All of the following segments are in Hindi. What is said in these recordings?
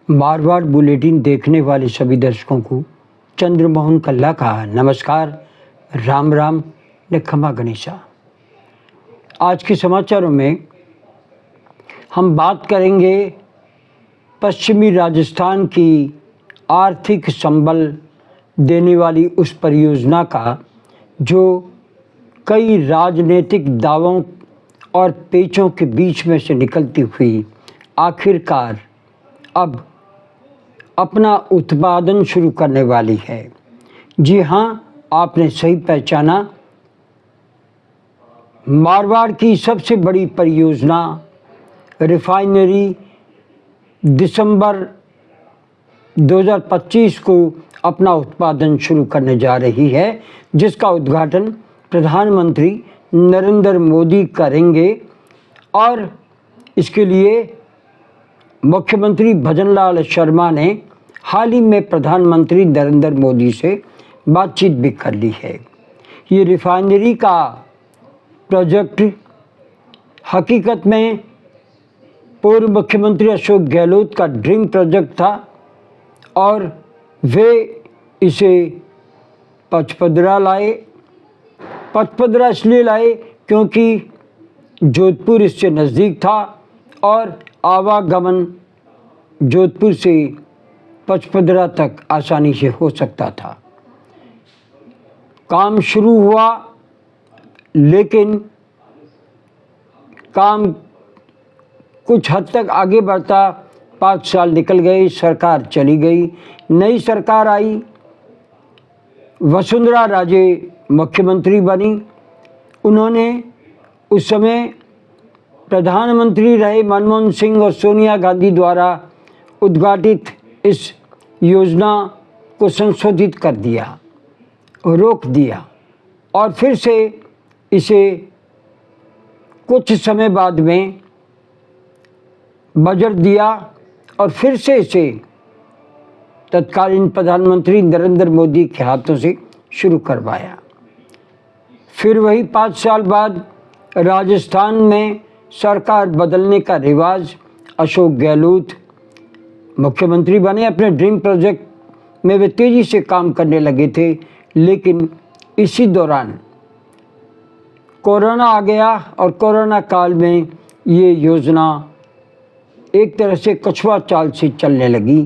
मारवाड़ बुलेटिन देखने वाले सभी दर्शकों को चंद्रमोहन कल्ला का नमस्कार, राम राम ने खमा गणेशा। आज के समाचारों में हम बात करेंगे पश्चिमी राजस्थान की आर्थिक संबल देने वाली उस परियोजना का जो कई राजनीतिक दावों और पेचों के बीच में से निकलती हुई आखिरकार अब अपना उत्पादन शुरू करने वाली है। जी हाँ, आपने सही पहचाना। मारवाड़ की सबसे बड़ी परियोजना रिफाइनरी दिसंबर 2025 को अपना उत्पादन शुरू करने जा रही है, जिसका उद्घाटन प्रधानमंत्री नरेंद्र मोदी करेंगे और इसके लिए मुख्यमंत्री भजनलाल शर्मा ने हाल ही में प्रधानमंत्री नरेंद्र मोदी से बातचीत भी कर ली है। ये रिफाइनरी का प्रोजेक्ट हकीकत में पूर्व मुख्यमंत्री अशोक गहलोत का ड्रीम प्रोजेक्ट था और वे इसे पचपदरा लाए। पचपदरा इसलिए लाए क्योंकि जोधपुर इससे नज़दीक था और आवागमन जोधपुर से पचपदरा तक आसानी से हो सकता था। काम शुरू हुआ, लेकिन काम कुछ हद तक आगे बढ़ता 5 साल निकल गए, सरकार चली गई, नई सरकार आई, वसुंधरा राजे मुख्यमंत्री बनी। उन्होंने उस समय प्रधानमंत्री रहे मनमोहन सिंह और सोनिया गांधी द्वारा उद्घाटित इस योजना को संशोधित कर दिया, रोक दिया और फिर से इसे कुछ समय बाद में बजट दिया और फिर से इसे तत्कालीन प्रधानमंत्री नरेंद्र मोदी के हाथों से शुरू करवाया। फिर वही 5 साल बाद राजस्थान में सरकार बदलने का रिवाज, अशोक गहलोत मुख्यमंत्री बने। अपने ड्रीम प्रोजेक्ट में वे तेज़ी से काम करने लगे थे, लेकिन इसी दौरान कोरोना आ गया और कोरोना काल में ये योजना एक तरह से कछुआ चाल से चलने लगी।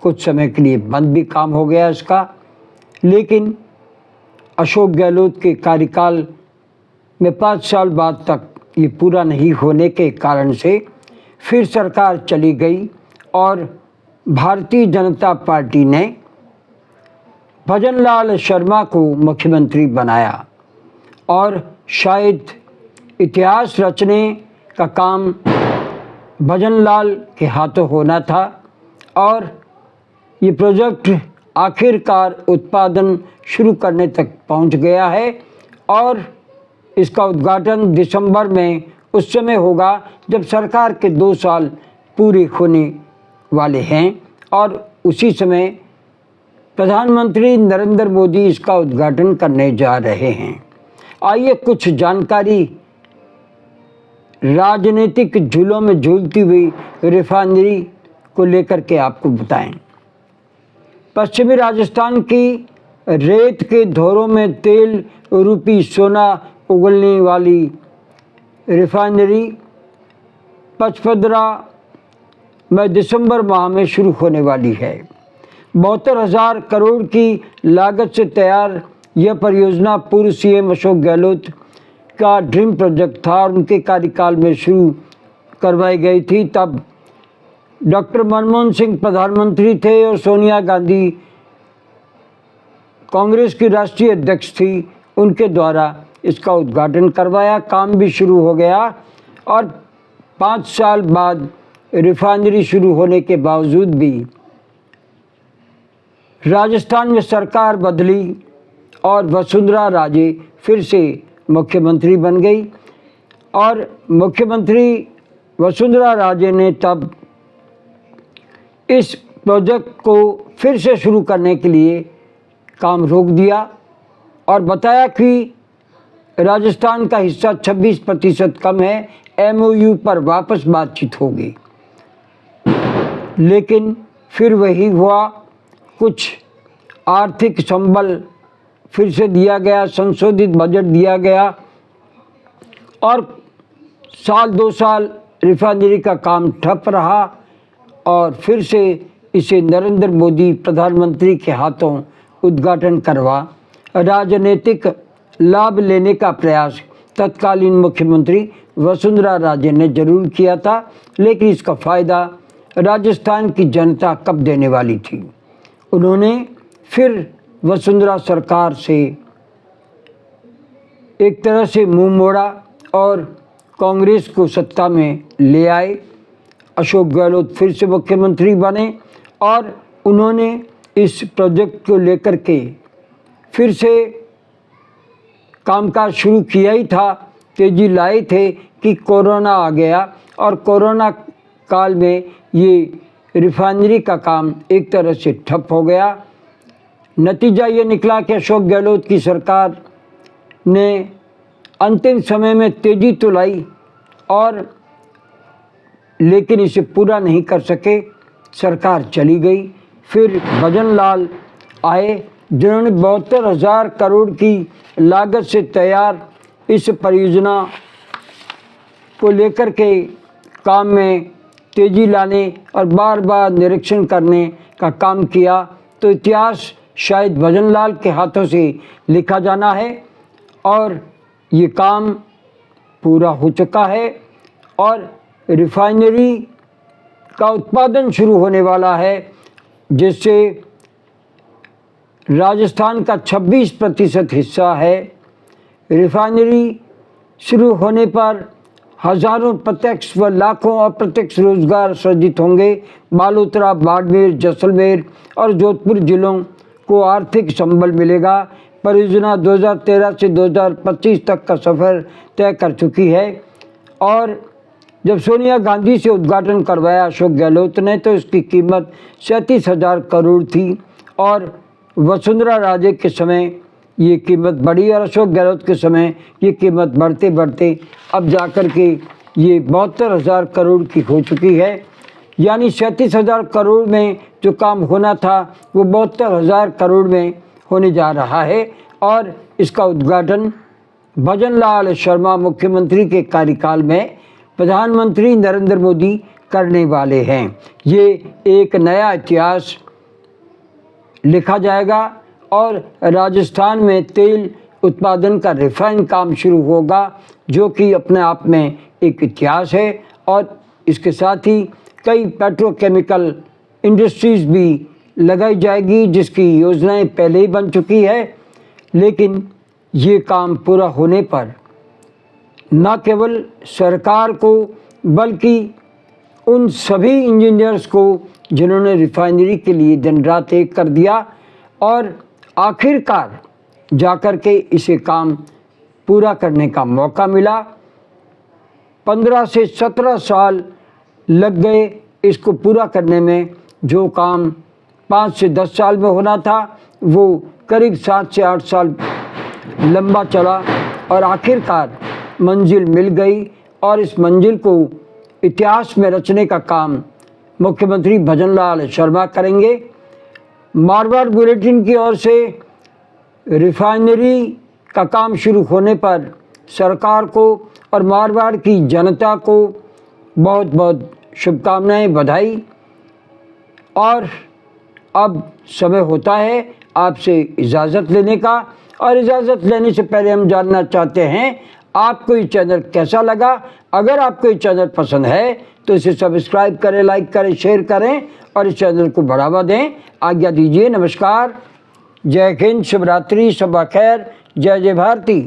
कुछ समय के लिए बंद भी काम हो गया इसका, लेकिन अशोक गहलोत के कार्यकाल में 5 साल बाद तक ये पूरा नहीं होने के कारण से फिर सरकार चली गई और भारतीय जनता पार्टी ने भजनलाल शर्मा को मुख्यमंत्री बनाया और शायद इतिहास रचने का काम भजनलाल के हाथों होना था और ये प्रोजेक्ट आखिरकार उत्पादन शुरू करने तक पहुंच गया है और इसका उद्घाटन दिसंबर में उस समय होगा जब सरकार के 2 साल पूरे होने वाले हैं और उसी समय प्रधानमंत्री नरेंद्र मोदी इसका उद्घाटन करने जा रहे हैं। आइए कुछ जानकारी राजनीतिक झूलों में झूलती हुई रिफाइनरी को लेकर के आपको बताएं। पश्चिमी राजस्थान की रेत के धोरों में तेल रूपी सोना उगलने वाली रिफाइनरी पचपदरा में दिसंबर माह में शुरू होने वाली है। 72,000 करोड़ की लागत से तैयार यह परियोजना पूर्व सीएम अशोक गहलोत का ड्रीम प्रोजेक्ट था और उनके कार्यकाल में शुरू करवाई गई थी। तब डॉक्टर मनमोहन सिंह प्रधानमंत्री थे और सोनिया गांधी कांग्रेस की राष्ट्रीय अध्यक्ष थी। उनके द्वारा इसका उद्घाटन करवाया, काम भी शुरू हो गया और 5 साल बाद रिफाइनरी शुरू होने के बावजूद भी राजस्थान में सरकार बदली और वसुंधरा राजे फिर से मुख्यमंत्री बन गई और मुख्यमंत्री वसुंधरा राजे ने तब इस प्रोजेक्ट को फिर से शुरू करने के लिए काम रोक दिया और बताया कि राजस्थान का हिस्सा 26% कम है, MOU पर वापस बातचीत होगी। लेकिन फिर वही हुआ, कुछ आर्थिक संबल फिर से दिया गया, संशोधित बजट दिया गया और साल 2 साल रिफाइनरी का काम ठप रहा और फिर से इसे नरेंद्र मोदी प्रधानमंत्री के हाथों उद्घाटन करवा राजनीतिक लाभ लेने का प्रयास तत्कालीन मुख्यमंत्री वसुंधरा राजे ने जरूर किया था, लेकिन इसका फ़ायदा राजस्थान की जनता कब देने वाली थी। उन्होंने फिर वसुंधरा सरकार से एक तरह से मुंह मोड़ा और कांग्रेस को सत्ता में ले आए। अशोक गहलोत फिर से मुख्यमंत्री बने और उन्होंने इस प्रोजेक्ट को लेकर के फिर से कामकाज शुरू किया ही था, तेजी लाए थे कि कोरोना आ गया और कोरोना काल में ये रिफाइनरी का काम एक तरह से ठप हो गया। नतीजा ये निकला कि अशोक गहलोत की सरकार ने अंतिम समय में तेजी तो लाई और लेकिन इसे पूरा नहीं कर सके, सरकार चली गई। फिर भजन लाल आए जिन्होंने 72,000 करोड़ की लागत से तैयार इस परियोजना को लेकर के काम में तेजी लाने और बार बार निरीक्षण करने का काम किया। तो इतिहास शायद भजन लाल के हाथों से लिखा जाना है और ये काम पूरा हो चुका है और रिफाइनरी का उत्पादन शुरू होने वाला है, जिससे राजस्थान का 26% हिस्सा है। रिफाइनरी शुरू होने पर हजारों प्रत्यक्ष व लाखों अप्रत्यक्ष रोजगार सृजित होंगे। बालोतरा, बाड़मेर, जैसलमेर और जोधपुर जिलों को आर्थिक संबल मिलेगा। परियोजना 2013 से 2025 तक का सफ़र तय कर चुकी है और जब सोनिया गांधी से उद्घाटन करवाया अशोक गहलोत ने तो इसकी कीमत 37,000 करोड़ थी और वसुंधरा राजे के समय ये कीमत बढ़ी और अशोक गहलोत के समय ये कीमत बढ़ते बढ़ते अब जाकर के ये 72,000 करोड़ की हो चुकी है। यानी 37,000 करोड़ में जो काम होना था वो 72,000 करोड़ में होने जा रहा है और इसका उद्घाटन भजन लाल शर्मा मुख्यमंत्री के कार्यकाल में प्रधानमंत्री नरेंद्र मोदी करने वाले हैं। ये एक नया इतिहास लिखा जाएगा और राजस्थान में तेल उत्पादन का रिफाइन काम शुरू होगा, जो कि अपने आप में एक इतिहास है और इसके साथ ही कई पेट्रोकेमिकल इंडस्ट्रीज़ भी लगाई जाएगी, जिसकी योजनाएं पहले ही बन चुकी है। लेकिन ये काम पूरा होने पर न केवल सरकार को बल्कि उन सभी इंजीनियर्स को जिन्होंने रिफाइनरी के लिए दिन रात एक कर दिया और आखिरकार जाकर के इसे काम पूरा करने का मौका मिला। 15 से 17 साल लग गए इसको पूरा करने में। जो काम 5 से 10 साल में होना था वो करीब 7 से 8 साल लंबा चला और आखिरकार मंजिल मिल गई और इस मंजिल को इतिहास में रचने का काम मुख्यमंत्री भजन लाल शर्मा करेंगे। मारवाड़ बुलेटिन की ओर से रिफाइनरी का काम शुरू होने पर सरकार को और मारवाड़ की जनता को बहुत बहुत शुभकामनाएं, बधाई। और अब समय होता है आपसे इजाज़त लेने का और इजाज़त लेने से पहले हम जानना चाहते हैं आपको ये चैनल कैसा लगा। अगर आपको ये चैनल पसंद है तो इसे सब्सक्राइब करें, लाइक करें, शेयर करें और इस चैनल को बढ़ावा दें। आज्ञा दीजिए, नमस्कार, जय हिंद, शुभ रात्रि, शब खैर, जय जय भारती।